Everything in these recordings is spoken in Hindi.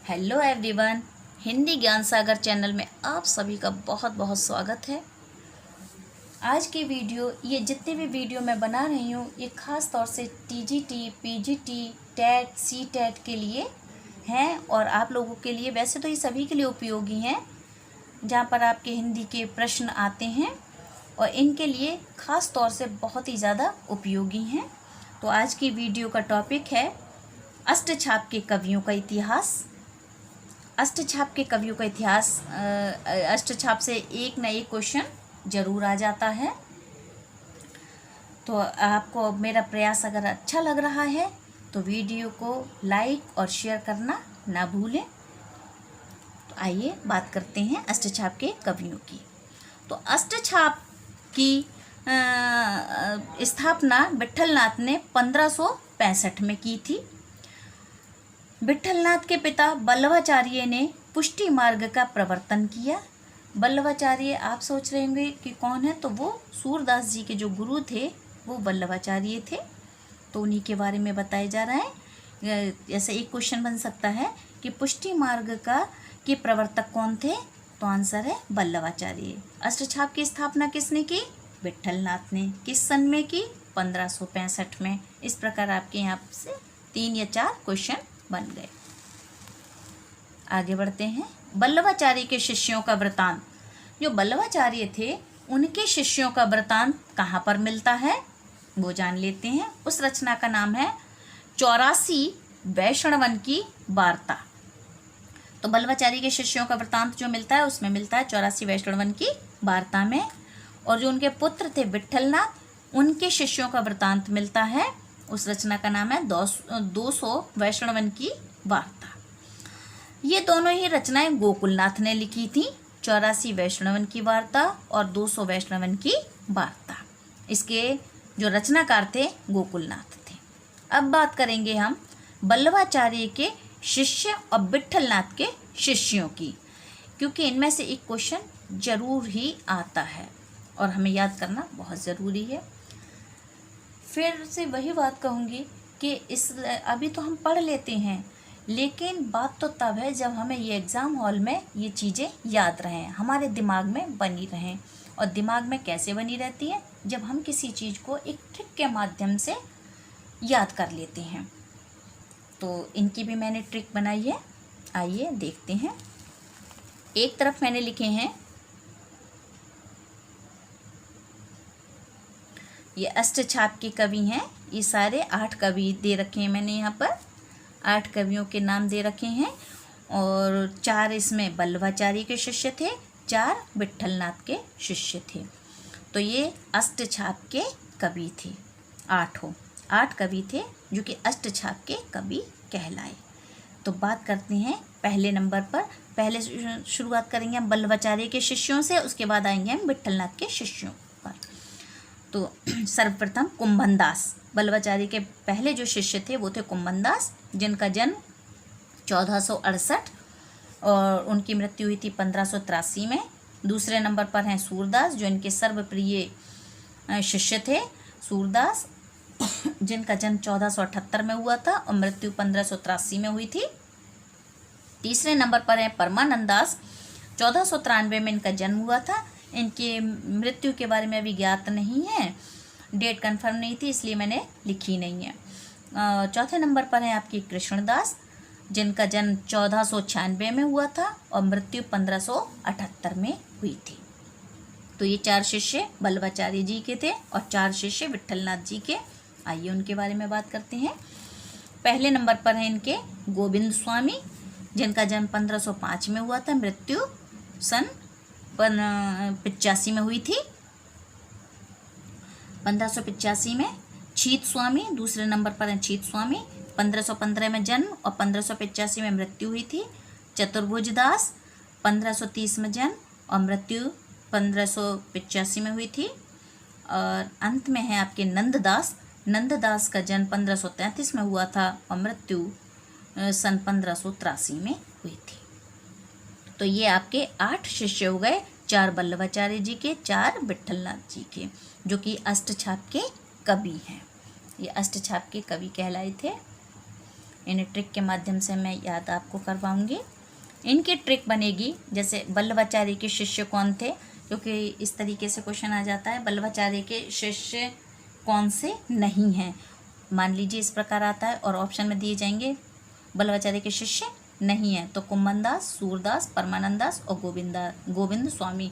हेलो एवरीवन, हिंदी ज्ञान सागर चैनल में आप सभी का बहुत बहुत स्वागत है। आज की वीडियो, ये जितने भी वीडियो मैं बना रही हूँ, ये ख़ास तौर से टीजीटी, पीजीटी, टेट, सीटेट के लिए हैं और आप लोगों के लिए, वैसे तो ये सभी के लिए उपयोगी हैं, जहाँ पर आपके हिंदी के प्रश्न आते हैं और इनके लिए ख़ास तौर से बहुत ही ज़्यादा उपयोगी हैं। तो आज की वीडियो का टॉपिक है अष्टछाप के कवियों का इतिहास। अष्टछाप के कवियों का इतिहास। अष्टछाप से एक ना एक क्वेश्चन जरूर आ जाता है। तो आपको मेरा प्रयास अगर अच्छा लग रहा है तो वीडियो को लाइक और शेयर करना ना भूलें। तो आइए बात करते हैं अष्टछाप के कवियों की। तो अष्टछाप की स्थापना विट्ठलनाथ ने 1565 में की थी। विट्ठलनाथ के पिता बल्लभाचार्य ने पुष्टि मार्ग का प्रवर्तन किया। बल्लभाचार्य, आप सोच रहे होंगे कि कौन है, तो वो सूरदास जी के जो गुरु थे वो बल्लभाचार्य थे। तो उन्हीं के बारे में बताया जा रहा है। जैसे एक क्वेश्चन बन सकता है कि पुष्टि मार्ग के प्रवर्तक कौन थे, तो आंसर है बल्लभाचार्य। अष्टछाप की स्थापना किसने की? विट्ठलनाथ ने। किस सन में की? 1565 में। इस प्रकार आपके यहाँ से 3 या 4 क्वेश्चन बन गए। आगे बढ़ते हैं। बल्लभाचार्य के शिष्यों का वृतांत। जो बल्लभाचार्य थे उनके शिष्यों का वृतांत कहाँ पर मिलता है वो जान लेते हैं। उस रचना का नाम है 84 वैष्णवन की वार्ता। तो बल्लभाचार्य के शिष्यों का वृतांत जो मिलता है उसमें मिलता है 84 वैष्णवन की वार्ता में। और जो उनके पुत्र थे विट्ठलनाथ, उनके शिष्यों का वृतांत मिलता है, उस रचना का नाम है 200 वैष्णवन की वार्ता। ये दोनों ही रचनाएं गोकुलनाथ ने लिखी थी, 84 वैष्णवन की वार्ता और 200 वैष्णवन की वार्ता। इसके जो रचनाकार थे गोकुलनाथ थे। अब बात करेंगे हम बल्लभाचार्य के शिष्य और विट्ठलनाथ के शिष्यों की, क्योंकि इनमें से एक क्वेश्चन जरूर ही आता है और हमें याद करना बहुत ज़रूरी है। फिर से वही बात कहूँगी कि अभी तो हम पढ़ लेते हैं, लेकिन बात तो तब है जब हमें ये एग्ज़ाम हॉल में ये चीज़ें याद रहें, हमारे दिमाग में बनी रहें। और दिमाग में कैसे बनी रहती है? जब हम किसी चीज़ को एक ट्रिक के माध्यम से याद कर लेते हैं। तो इनकी भी मैंने ट्रिक बनाई है, आइए देखते हैं। एक तरफ मैंने लिखे हैं, ये अष्टछाप के कवि हैं। ये सारे 8 कवि दे रखे हैं मैंने यहाँ पर, 8 कवियों के नाम दे रखे हैं और 4 इसमें बल्लभाचार्य के शिष्य थे, 4 विट्ठलनाथ के शिष्य थे। तो ये अष्टछाप के कवि थे। 8 कवि थे जो कि अष्टछाप के कवि कहलाए। तो बात करते हैं पहले नंबर पर। पहले शुरुआत करेंगे हम बल्लभाचार्य के शिष्यों से, उसके बाद आएंगे हम विट्ठलनाथ के शिष्यों पर। तो सर्वप्रथम कुंभनदास। बल्लभाचार्य के पहले जो शिष्य थे वो थे कुंभनदास, जिनका जन्म 1468 और उनकी मृत्यु हुई थी 1583 में। दूसरे नंबर पर हैं सूरदास, जो इनके सर्वप्रिय शिष्य थे। सूरदास जिनका जन्म 1478 में हुआ था और मृत्यु 1583 में हुई थी। तीसरे नंबर पर है परमानंदास, 1493 में इनका जन्म हुआ था। इनकी मृत्यु के बारे में अभी ज्ञात नहीं है, डेट कंफर्म नहीं थी इसलिए मैंने लिखी नहीं है। चौथे नंबर पर है आपकी कृष्णदास, जिनका जन्म 1496 में हुआ था और मृत्यु 1578 में हुई थी। तो ये 4 शिष्य बल्लभाचार्य जी के थे और 4 शिष्य विट्ठलनाथ जी के। आइए उनके बारे में बात करते हैं। पहले नंबर पर है इनके गोविंद स्वामी, जिनका जन्म 1505 में हुआ था, मृत्यु सन 85 में हुई थी, 1585 में। छीत स्वामी दूसरे नंबर पर है। छीत स्वामी 1515 में जन्म और 1585 में मृत्यु हुई थी। चतुर्भुज दास 1530 में जन्म और मृत्यु 1585 में हुई थी। और अंत में है आपके नंददास। नंददास का जन्म 1533 में हुआ था और मृत्यु सन 1583 में हुई थी। तो ये आपके 8 शिष्य हो गए, 4 बल्लभाचार्य जी के, 4 विट्ठलनाथ जी के, जो कि अष्टछाप के कवि हैं। ये अष्टछाप के कवि कहलाए थे। इन्हें ट्रिक के माध्यम से मैं याद आपको करवाऊंगी। इनकी ट्रिक बनेगी जैसे वल्लभाचार्य के शिष्य कौन थे, क्योंकि इस तरीके से क्वेश्चन आ जाता है वल्लभाचार्य के शिष्य कौन से नहीं हैं। मान लीजिए इस प्रकार आता है और ऑप्शन में दिए जाएंगे वल्लभाचार्य के शिष्य नहीं हैं तो कुम्भनदास, सूरदास, परमानंद दास और गोविंद स्वामी।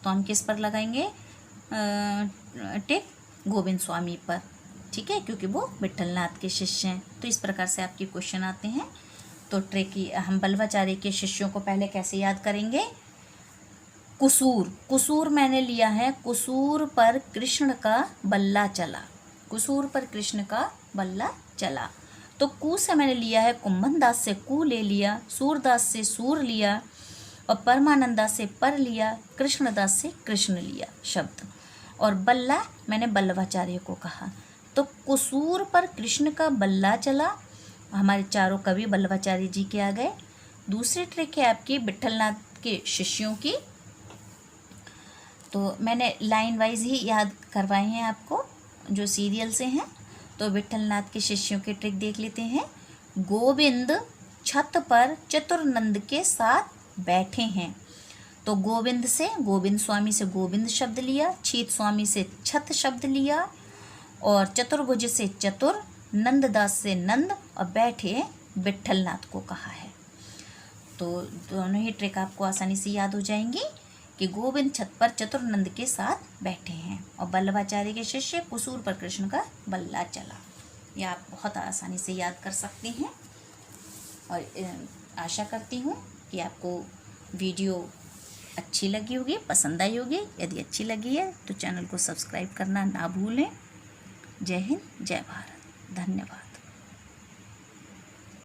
तो हम किस पर लगाएंगे टिक? गोविंद स्वामी पर, ठीक है, क्योंकि वो विट्ठलनाथ के शिष्य हैं। तो इस प्रकार से आपके क्वेश्चन आते हैं। तो ट्रिक हम वल्लभाचार्य के शिष्यों को पहले कैसे याद करेंगे? कुसूर मैंने लिया है, कुसूर पर कृष्ण का बल्ला चला, कुसूर पर कृष्ण का बल्ला चला। तो कु से मैंने लिया है कुम्भनदास से कु ले लिया, सूरदास से सूर लिया और परमानंदास से पर लिया, कृष्णदास से कृष्ण लिया शब्द, और बल्ला मैंने वल्लभाचार्य को कहा। तो कुसूर पर कृष्ण का बल्ला चला, हमारे चारों कवि वल्लभाचार्य जी के आ गए। दूसरी ट्रिक है आपकी विट्ठलनाथ के शिष्यों की। तो मैंने लाइन वाइज ही याद करवाए हैं आपको जो सीरियल से हैं। तो विट्ठलनाथ के शिष्यों की ट्रिक देख लेते हैं। गोविंद छत पर चतुर्नंद के साथ बैठे हैं। तो गोविंद से गोविंद स्वामी से गोविंद शब्द लिया, छीत स्वामी से छत शब्द लिया और चतुर्भुज से चतुर, नंददास से नंद और बैठे विट्ठलनाथ को कहा है। तो दोनों ही ट्रिक आपको आसानी से याद हो जाएंगी कि गोविंद छत पर चतुर्नंद के साथ बैठे हैं और वल्लभाचार्य के शिष्य कुसूर पर कृष्ण का बल्ला चला। यह आप बहुत आसानी से याद कर सकते हैं और आशा करती हूँ कि आपको वीडियो अच्छी लगी होगी, पसंद आई होगी। यदि अच्छी लगी है तो चैनल को सब्सक्राइब करना ना भूलें। जय हिंद, जय भारत, धन्यवाद।